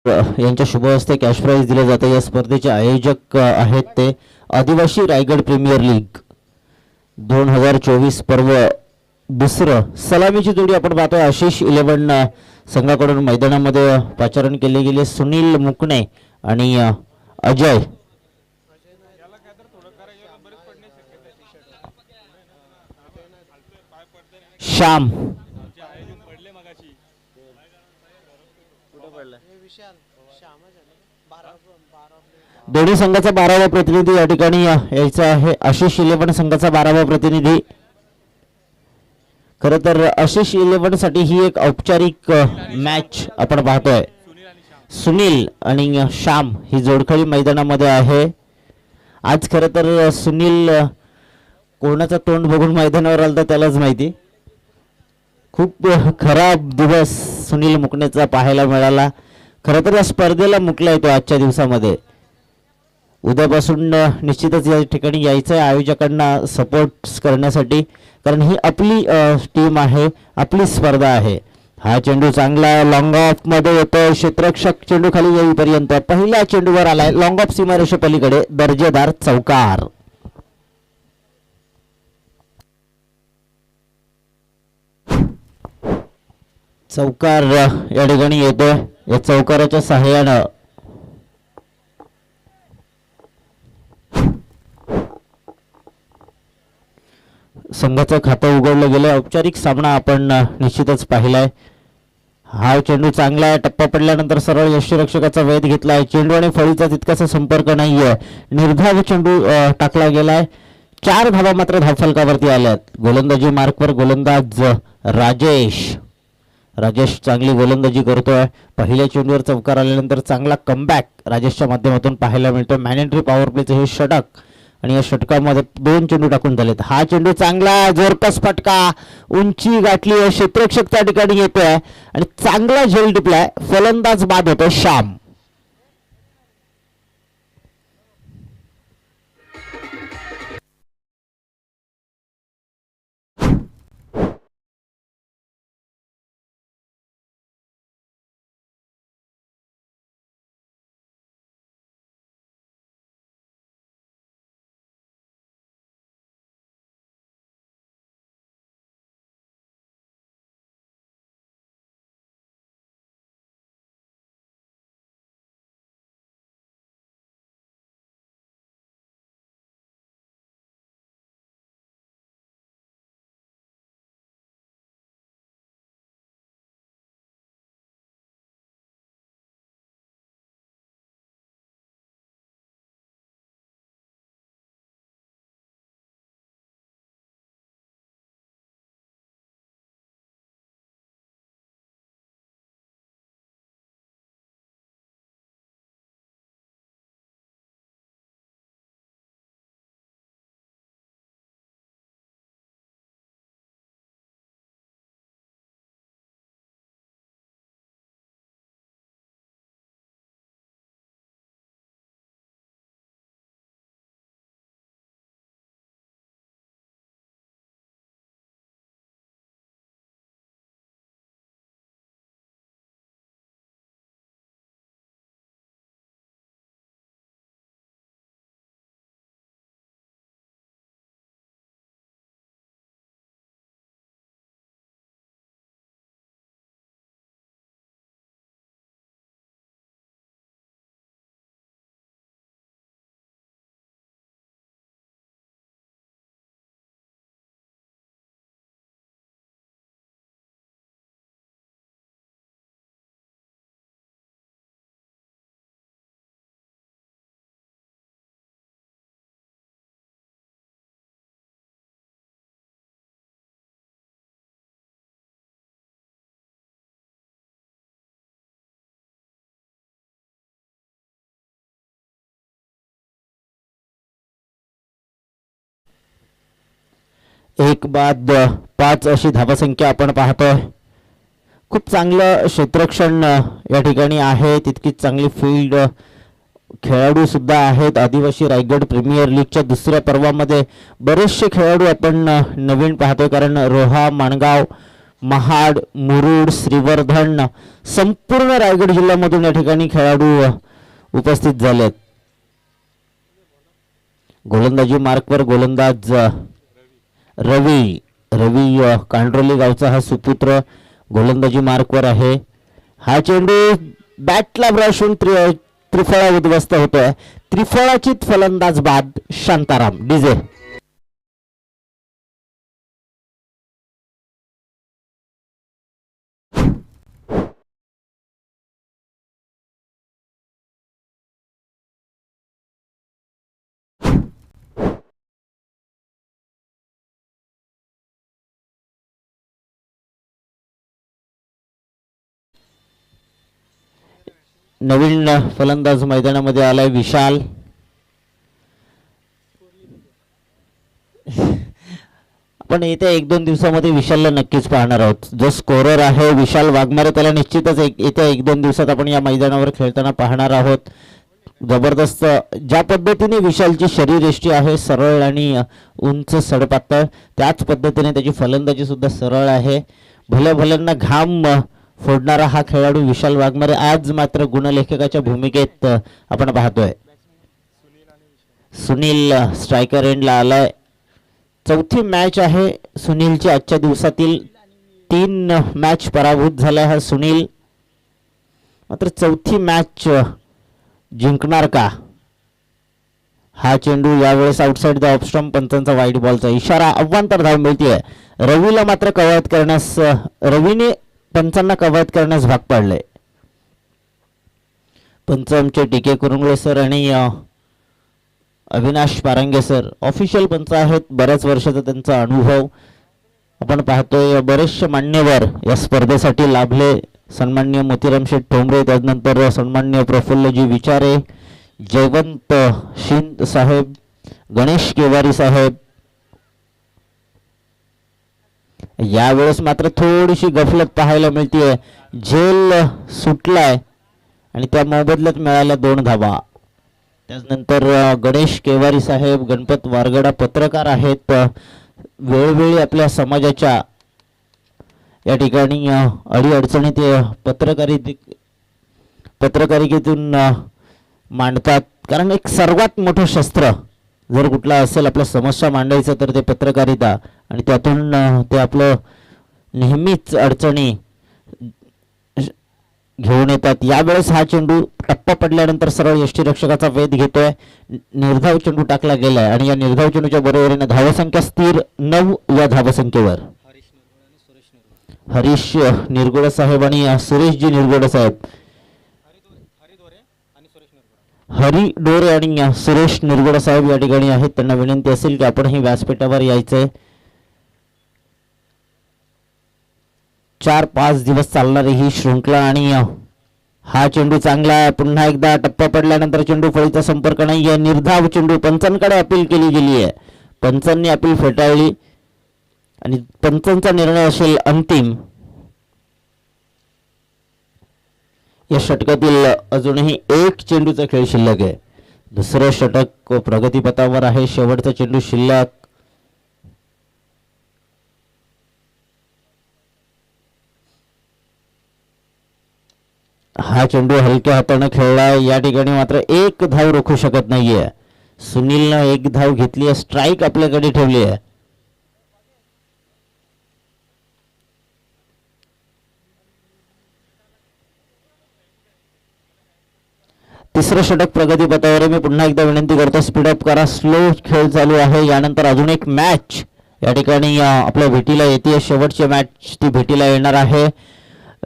यांच्या शुभ हस्ते कॅश प्राइज दिले जाते। या स्पर्धेचे आयोजक आहेत ते आदिवासी रायगड प्रीमियर लीग 2024 पर्व दुसरं। सलामीची जोडी आपण पाहतोय आशिष 11 संघाकडून मैदानामध्ये पाचारण केले गेले सुनील मुकणे आणि अजय श्याम। दोन्ही संघाचा 12वा प्रतिनिधी या ठिकाणी यायचा आहे। आशिष 11 संघाचा 12वा प्रतिनिधी। खरं तर आशिष 11 साठी ही एक औपचारिक मॅच आपण पाहतोय। सुनील आणि श्याम ही जोडखळी मैदानामध्ये आहे आज। खरं तर सुनील कोणाचा तोंड बघून मैदानावर आला त्यालाच माहिती। खूप खराब दिवस सुनील मुकणेचा पाहायला मिळाला। खरं तर या स्पर्धेला मुकला येतो आजच्या दिवसामध्ये। उद्यापासून निश्चितच या ठिकाणी यायचं आहे आयोजकांना सपोर्ट करण्यासाठी, कारण ही आपली टीम आहे, आपली स्पर्धा आहे। हा चेंडू चांगला लॉंग ऑफ मध्ये येतो। क्षेत्ररक्षक चेंडू खाली येईपर्यंत पहिल्या चेंडूवर आलाय लॉंग ऑफ सीमारेषे पलीकडे दर्जेदार चौकार। चौकार या ठिकाणी येतोय। या चौकाराच्या सहाय्यानं संघाचं खातं उघडलं गेलं। औपचारिक सामना आपण निश्चितच पाहिलाय। हा चेंडू चांगला आहे। टप्पा पडल्यानंतर सरळ यष्टीरक्षकाचा वेध घेतलाय। चेंडू आणि फळीचा तितकासा संपर्क नाहीये। निर्धाव चेंडू टाकला गेलाय। 4 धावा मात्र धावफलकावरती आल्यात। गोलंदाजी मार्कवर गोलंदाज राजेश चांगली गोलंदाजी करतोय। पहिल्या चेंडूवर चौकार आल्यानंतर चांगला कमबॅक राजेशच्या माध्यमातून पाहायला मिळतोय। मॅनेटरी पॉवर प्लेचं हे षटक आणि या षटकामध्ये 2 चेंडू टाकून झालेत। हा चेंडू चांगला जोरकस फटका उंची गाठली आहे। क्षेत्ररक्षक त्या ठिकाणी येतोय आणि चांगला झेल टिपलाय। फलंदाज बाद होतोय श्याम। एक बाद 5 अशी धावसंख्या आपण पाहतोय। खूप चांगलं क्षेत्ररक्षण या ठिकाणी आहे। तितकीच चांगली फील्ड खेळाडू सुद्धा आहेत। आदिवासी रायगड प्रीमियर लीगच्या दुसऱ्या पर्वामध्ये बरेचसे खेळाडू आपण नवीन पाहतोय, कारण रोहा माणगाव महाड, मुरुड, श्रीवर्धन संपूर्ण रायगड जिल्ह्यामधून या ठिकाणी खेळाडू उपस्थित झालेत. गोलंदाजी मार्कवर गोलंदाज रवी कांड्रोली गावचा हा सुपुत्र गोलंदाजी मार्कवर आहे. हा चेंडू बॅटला ब्रश होऊन त्रिफळा उद्ध्वस्त होतोय. त्रिफळाचित फलंदाज बाद शांताराम डीजे. नवीन फलंदाज मैदानामध्ये आलाय विशाल. आपण येत्या 1-2 दिवसामध्ये विशालला नक्कीच पाहणार आहोत. जो स्कोरर आहे विशाल वाघमारे त्याला निश्चितच येत्या 1-2 दिवसात आपण या मैदानावर खेळताना पाहणार आहोत. जबरदस्त ज्या पद्धतीने विशालची शरीरयष्टी आहे सरळ आणि उंच सडपातळ, त्याच पद्धतीने त्याची फलंदाजी सुद्धा सरळ आहे. भल्या भल्यांना घाम फोडणारा हा खेळाडू विशाल वाघमारे आज मात्र गुणलेखकाच्या भूमिकेत आपण पाहतोय. सुनील स्ट्रायकर एंडला आलाय. चौथी मॅच आहे सुनीलची आजच्या दिवसातील. 3 मॅच पराभूत झालाय हा सुनील. मात्र चौथी मॅच जिंकणार का? हा चेंडू यावेळेस आउटसाइड द ऑफ स्टंप. पंचांचा वाईट बॉलचा इशारा. अव्वांतर धाव मिळतीये. रवीला मात्र कवायत करण्यास रवीने पंचांना कवायत करण्यास भाग पाडले. पंच आमचे टीके कुरुंगळे सर आणि अविनाश पारंगे सर ऑफिशियल पंच आहेत. बऱ्याच वर्षाचा त्यांचा अनुभव आपण पाहतोय. बरेचसे मान्यवर या स्पर्धेसाठी लाभले. सन्माननीय मोतीराम शेठ ठोंबरे, त्यानंतर सन्माननीय प्रफुल्लजी विचारे, जयवंत शिंद साहेब, गणेश केवारी साहेब. यावेळेस मात्र थोडीशी गफलत पाहायला मिळतीये. झेल सुटलाय आणि त्या मोबदल्यात मिळाल्या 2 धावा. त्यानंतर गणेश केवारी साहेब, गणपत वारगडा पत्रकार आहेत. वेळोवेळी आपल्या समाजाच्या या ठिकाणी अडीअडचणी ते पत्रकारितेतून मांडतात. कारण एक सर्वात मोठं शस्त्र जर कुठला असेल आपल्या समस्या मांडायचं तर ते पत्रकारिता, आणि त्यातून ते आपलं नेहमीच अडचणी घेऊन येतात. यावेळेस हा चेंडू टप्पा पडल्यानंतर सरळ यष्टीरक्षकाचा वेध घेतोय. निर्धाव चेंडू टाकला गेलाय आणि या निर्धाव चेंडूच्या बरोबरीने धावसंख्या स्थिर 9 या धावसंख्येवर. हरीश निरगुडे साहेब आणि सुरेशजी निरगुडे साहेब, हरी डोरे आणि सुरेश निरगुडे साहेब या ठिकाणी आहेत. त्यांना विनंती असेल की आपण ही व्यासपीठावर यायचंय. 4-5 दिवस चालणारी ही शृंखला आणि हा चेंडू चांगला आहे. पुन्हा एकदा टप्पा पडल्यानंतर चेंडू फळीचा संपर्क नाही आहे. निर्धाव चेंडू पंचांकडे अपील केली गेली आहे. पंचांनी अपील फेटाळली आणि पंचांचा निर्णय असेल अंतिम. या षटकातील अजूनही 1 चेंडूचा खेळ शिल्लक आहे. दुसरं षटक प्रगतीपथावर आहे. शेवटचा चेंडू शिल्लक. हा चेंडू हलक्या हाताने खेळलाय. या ठिकाणी मात्र 1 धाव रोखू शकत नाहीये. सुनीलनं 1 धाव घेतली आहे. स्ट्राईक आपल्याकडे ठेवली आहे. तिसरं षटक प्रगतीपथावर. मी पुन्हा एकदा विनंती करतो स्पीडअप करा. स्लो खेळ चालू आहे. यानंतर अजून एक मॅच या ठिकाणी आपल्या भेटीला येते. शेवटची मॅच ती भेटीला येणार आहे.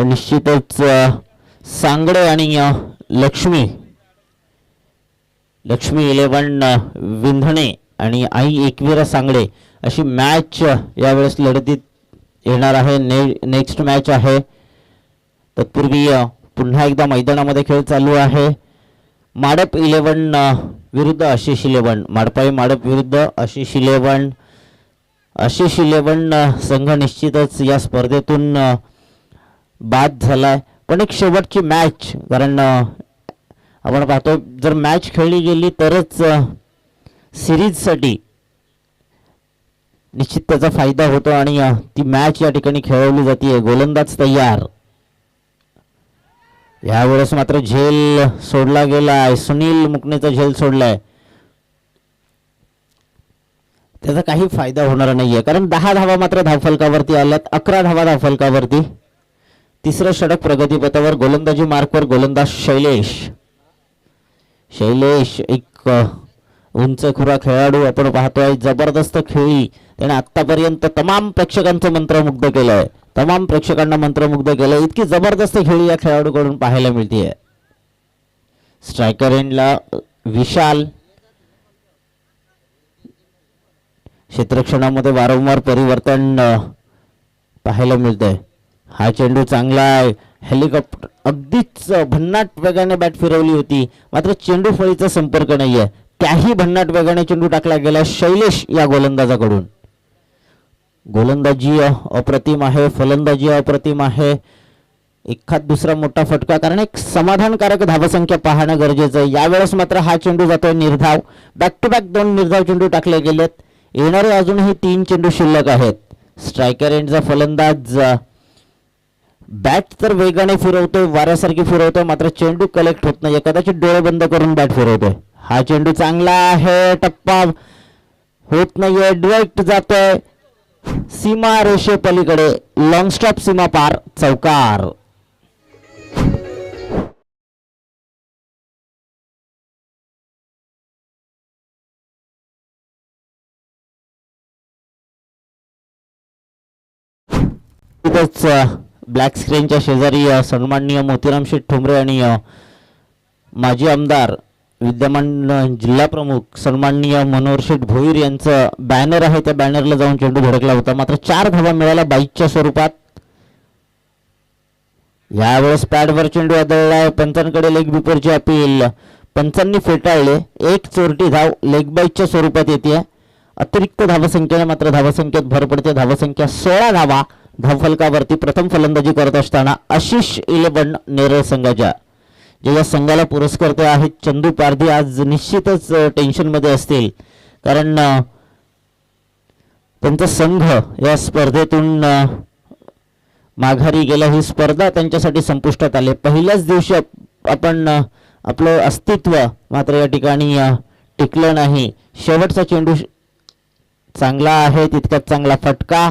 निश्चितच सांगडे आणि लक्ष्मी 11 विंधणे आणि आई एकवीरा सांगडे अशी मॅच यावेळेस लढतीत येणार आहे. नेक्स्ट मॅच आहे. तत्पूर्वी पुन्हा एकदा मैदानामध्ये खेळ चालू आहे. माडप 11 विरुद्ध आशिष 11. माडपाई माडप विरुद्ध आशिष 11. आशिष 11 संघ निश्चितच या स्पर्धेतून बाद झालाय. पण एक शेवटची मॅच, कारण आपण पाहतो जर मॅच खेळली गेली तरच सिरीजसाठी निश्चित त्याचा फायदा होतो आणि ती मॅच या ठिकाणी खेळवली जाते. गोलंदाज तयार. यावेळेस मात्र झेल सोडला गेलाय. सुनील मुकणेचा झेल सोडलाय. त्याचा काही फायदा होणार नाहीये कारण 10 धावा मात्र धावफलकावरती आल्यात. 11 धावा धावफलकावरती. तिसरं षटक प्रगतीपथावर. गोलंदाजी मार्कवर गोलंदाज शैलेश एक उंच खुरा खेळाडू आपण पाहतोय. जबरदस्त खेळी. त्याने आतापर्यंत तमाम प्रेक्षकांचं मंत्रमुग्ध केलंय. तमाम प्रेक्षकांना मंत्रमुग्ध केलंय. इतकी जबरदस्त खेळी या खेळाडूकडून पाहायला मिळते. स्ट्रायकर एंडला विशाल. क्षेत्ररक्षणामध्ये वारंवार परिवर्तन पाहायला मिळतंय. हा चेंडू चांगला आहे. हेलिकॉप्टर अगदीच भन्नाट वेगाने बॅट फिरवली होती मात्र चेंडू फळीचा संपर्क नाहीये. त्याही भन्नाट वेगाने चेंडू टाकला गेला शैलेश या गोलंदाजाकडून. गोलंदाजी अप्रतिम आहे. फलंदाजी अप्रतिम आहे. एखाद दुसरा मोठा फटका कारण एक समाधानकारक धावसंख्या पाहणं गरजेचं आहे. यावेळेस मात्र हा चेंडू जातोय निर्धाव. बॅक टू बॅक 2 निर्धाव चेंडू टाकले गेलेत. येणारे अजूनही 3 चेंडू शिल्लक आहेत. स्ट्रायकर एंडचा फलंदाज बॅट तर वेगाने फिरवतोय. वाऱ्यासारखी फिरवतोय मात्र चेंडू कलेक्ट होत नाही. कदाचित डोळे बंद करून बॅट फिरवतोय. हा चेंडू चांगला आहे. टप्पा होत नाहीये. डायरेक्ट जातोय सीमा रेषे पलीकडे. लॉंग स्टॉप सीमा पार. चौकार. ब्लॅक स्क्रीनच्या शेजारी सन्माननीय मोतीराम शेठ ठोंबरे आणि माजी आमदार विद्यमान जिल्हा प्रमुख सन्माननीय मनोहर शेठ भोईर यांचं बॅनर आहे. त्या बॅनरला जाऊन चेंडू धडकला होता मात्र 4 धावा मिळाल्या 22च्या स्वरूपात. यावेळेस पॅडवर चेंडू आदळलाय. पंचांकडे लेग बिफोरची अपील. पंचांनी फेटाळले. एक चोरटी धाव लेग बाईटच्या स्वरूपात येते. अतिरिक्त धावसंख्येने मात्र धावसंख्येत भर पडते. धावसंख्या 16 धावा धावफलकावरती. प्रथम फलंदाजी करत असताना आशिष 11 नेरळ संघाच्या. जे या संघाला पुरस्कर्ते आहेत चंदू पारधी आज निश्चितच टेन्शनमध्ये असतील कारण त्यांचा संघ या स्पर्धेतून माघारी गेला. ही स्पर्धा त्यांच्यासाठी संपुष्टात आली. पहिल्याच दिवशी आपण आपलं अस्तित्व मात्र या ठिकाणी टिकलं नाही. शेवटचा चेंडू चांगला आहे. तितक्यात चांगला फटका.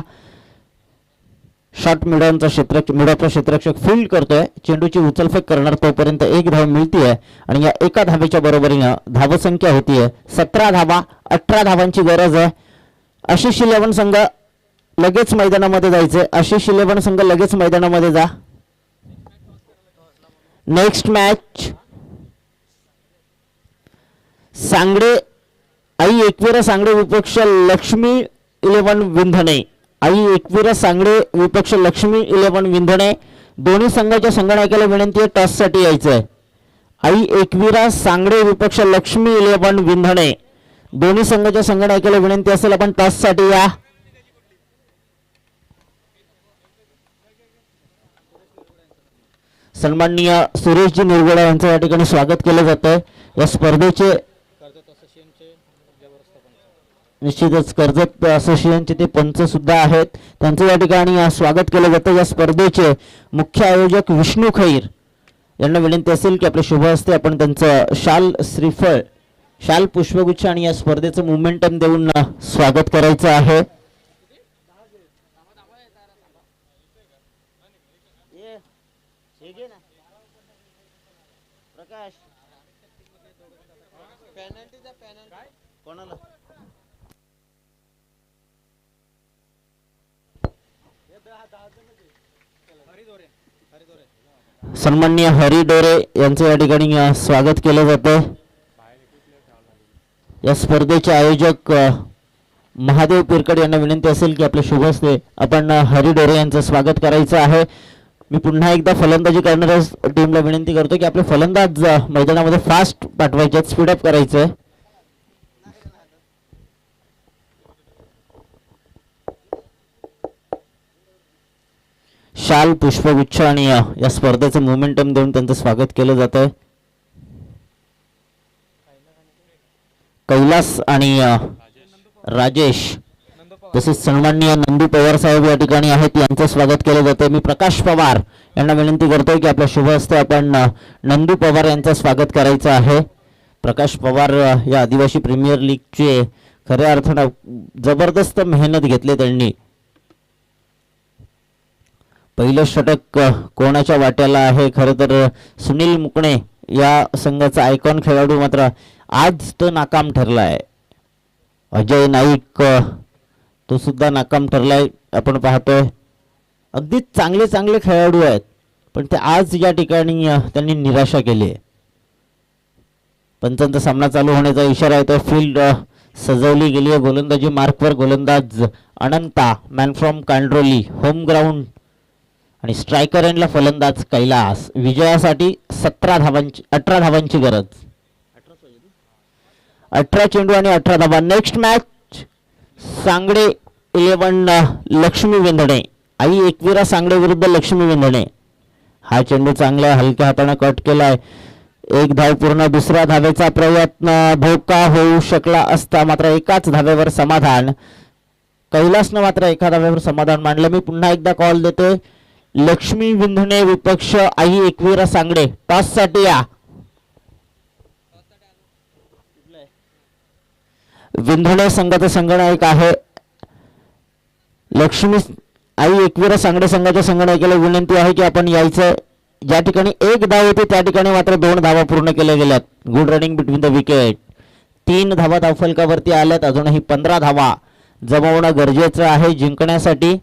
शॉट मिडॉनचा मिडॉपचा क्षेत्ररक्षक फील्ड करतोय. चेंडूची उचलफेक करणार तोपर्यंत 1 धाव मिळतीये आणि या एका धावेच्या बरोबरीनं धावसंख्या होतीये 17 धावा. 18 धावांची गरज आहे. आशिष 11 संघ लगेच मैदानामध्ये जायचे. आशिष 11 संघ लगेच मैदानामध्ये जा. नेक्स्ट मॅच सांगडे आई एकवीरा सांगडे विपक्ष लक्ष्मी 11 विंधणे. आई एकवीरा सांगडे विपक्ष लक्ष्मी 11 विंधणे. दोन्ही संघाच्या संघनायकाला विनंती आहे टॉससाठी यायचंय. आई एकवीरा सांगडे विपक्ष लक्ष्मी 11 विंधणे. दोन्ही संघाच्या संघनायकाला विनंती असेल आपण टॉससाठी या. सन्माननीय सुरेशजी निरगुडा यांचं या ठिकाणी स्वागत केलं जातंय. या स्पर्धेचे निश्चितच कर्जत असोसिएशनचे ते पंच सुद्धा आहेत. त्यांचं या ठिकाणी स्वागत केलं जातं. या स्पर्धेचे मुख्य आयोजक विष्णू खैर यांना विनंती असेल की आपल्या शुभ हस्ते आपण त्यांचं शाल श्रीफळ शाल पुष्पगुच्छ आणि या स्पर्धेचं मोमेंटम देऊन स्वागत करायचं आहे. सन्माननीय हरी डोरे यांचं या ठिकाणी स्वागत केलं जातं. या स्पर्धेचे आयोजक महादेव पिरकड यांना विनंती असेल की आपल्या शुभ हस्ते आपण हरी डोरे यांचं स्वागत करायचं आहे. मी पुन्हा एकदा फलंदाजी करणाऱ्या टीमला विनंती करतो की आपले फलंदाज मैदानामध्ये फास्ट पाठवायचे, स्पीडअप करायचं. शाल पुष्पगुच्छ आणि या स्पर्धेचं मोमेंटम देऊन त्यांचं स्वागत केलं जात आहे. कैलास आणि राजेश तसेच सन्माननीय नंदू पवार साहेब या ठिकाणी आहेत, यांचं स्वागत केलं जातं. मी प्रकाश पवार यांना विनंती करतोय की आपल्या शुभ हस्ते आपण नंदू पवार यांचं स्वागत करायचं आहे. प्रकाश पवार या आदिवासी प्रीमियर लीगचे खऱ्या अर्थानं जबरदस्त मेहनत घेतली त्यांनी. पहिलं षटक कोणाच्या वाट्याला आहे? खरं तर सुनील मुकणे या संघाचा आयकॉन खेळाडू मात्र आज तो नाकाम ठरला आहे. अजय नाईक तो सुद्धा नाकाम ठरलाय. आपण पाहतोय अगदी चांगले चांगले खेळाडू आहेत, पण ते आज या ठिकाणी त्यांनी निराशा केली आहे. पंचांचा सामना चालू होण्याचा इशारा येतो. फील्ड सजवली गेली आहे. गोलंदाजी मार्कवर गोलंदाज अनंता, मॅन फ्रॉम कांड्रोली, होम ग्राउंड आणि स्ट्रायकर एंडला फलंदाज कैलास. विजयासाठी 18 धावांची गरज. 18 चेंडू आणि 18 धावा. Next match Sangade 11 Laxmi Vendhane. आई एकविरा सांगडे विरुद्ध लक्ष्मी वेंधणे. हा चेंडू चांगला हलक्या हाताने कट केलाय. एक धाव पूर्ण. दुसऱ्या धावेचा प्रयत्न धोका होऊ शकला असता, मात्र एकाच धावेवर समाधान. कैलासनं मात्र एका धावेवर समाधान मांडलं. मी पुन्हा एकदा कॉल देते. लक्ष्मी विंधणे विपक्ष आई एकविरा सांगडे. टॉस साठी या. विंधणे संघाचा संगणक आहे. लक्ष्मी आई एकविरा सांगडे संघाच्या संगणकाला विनंती आहे की आपण यायचं. ज्या ठिकाणी एक धाव होती त्या ठिकाणी मात्र 2 धावा पूर्ण केल्या गेल्यात. Good running between the wicket. 3 धावा धावफलकावरती आल्यात. अजूनही 15 धावा जमवणं गरजेचं आहे जिंकण्यासाठी.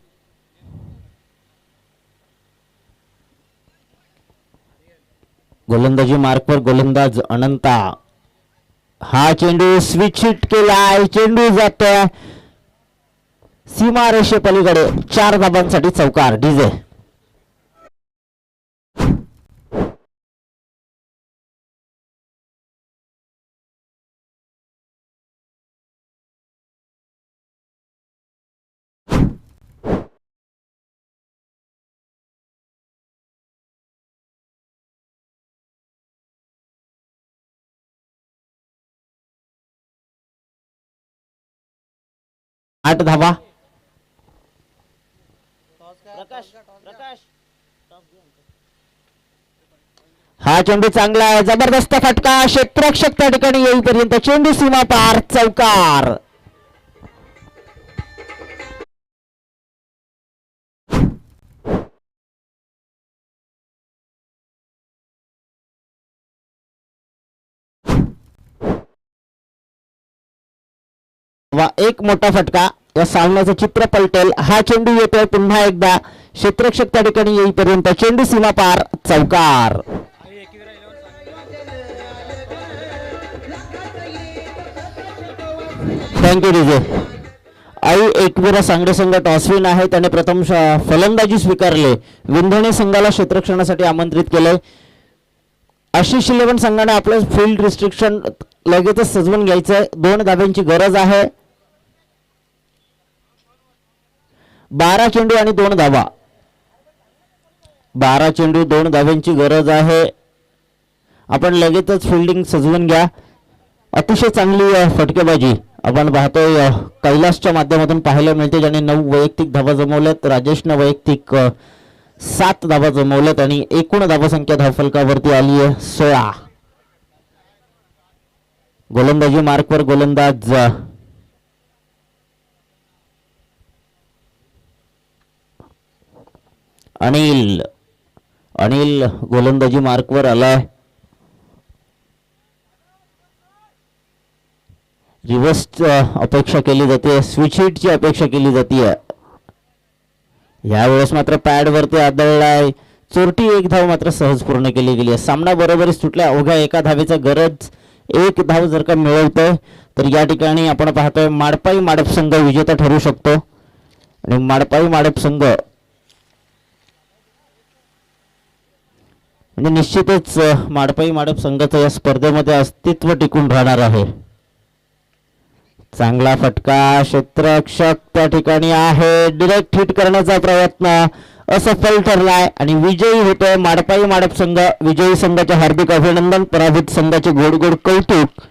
गोलंदाजी मार्कवर गोलंदाज अनंता. हा चेंडू स्विच हिट केलाय. चेंडू जातोय सीमा रेषे पलीकडे. 4 धाबांसाठी चौकार. डीजे. आठ धावा. हा चेंडू चांगला आहे. जबरदस्त फटका. क्षेत्ररक्षक त्या ठिकाणी येईपर्यंत चेंडू सीमा पार. चौकार. एक मोठा फटका. या सामन्याचं चित्र पलटेल. हा चेंडू येतोय पुन्हा एकदा. क्षेत्ररक्षक त्या ठिकाणी येईपर्यंत चेंडू सीमा पार. चौकार. Thank you DJ. आई एकविरा सांगडे संघ टॉसविन आहे. त्याने प्रथम फलंदाजी स्वीकारले. विंधणे संघाला क्षेत्ररक्षणासाठी आमंत्रित केले. आशिष 11 संघाने आपलं फील्ड रिस्ट्रिक्शन लगेचच सजवून घ्यायचंय. 2 धाब्यांची गरज आहे. 12 चेंडू आणि 2 धावा. 12 चेंडू 2 धाव्यांची गरज आहे. आपण लगेचच फिल्डिंग सजवून घ्या. अतिशय चांगली फटकेबाजी आपण पाहतोय कैलासच्या माध्यमातून पाहायला मिळते, ज्याने 9 वैयक्तिक धावा जमवल्यात. राजेशनं वैयक्तिक 7 धावा जमवल्यात आणि एकूण धावसंख्या धावफलकावरती आली आहे 16. गोलंदाजी मार्कवर गोलंदाज अनिल. अनिल गोलंदाजी मार्कवर आलाय. रिव्हर्स अपेक्षा केली जाते. स्विच हिटची अपेक्षा केली जाते. यावेळेस मात्र पॅड वरती आदळलाय. चोरटी एक धाव मात्र सहज पूर्ण केली गेली आहे. सामना बरोबरीच सुटला. अवघ्या एका धावेचा गरज. एक धाव जर का मिळवतोय तर या ठिकाणी आपण पाहतोय माडपाई माडप संघ विजेता ठरू शकतो. आणि माडपाई माडप संघ म्हणजे निश्चितच माडपाई माडप संघाचं या स्पर्धेमध्ये अस्तित्व टिकून राहणार आहे. चांगला फटका. क्षेत्ररक्षक त्या ठिकाणी आहे. डायरेक्ट हिट करण्याचा प्रयत्न असफल ठरलाय आणि विजयी होतोय माडपाई माडप संघ. विजयी संघाचे हार्दिक अभिनंदन. पराभूत संघाचे गोड गोड कौतुक.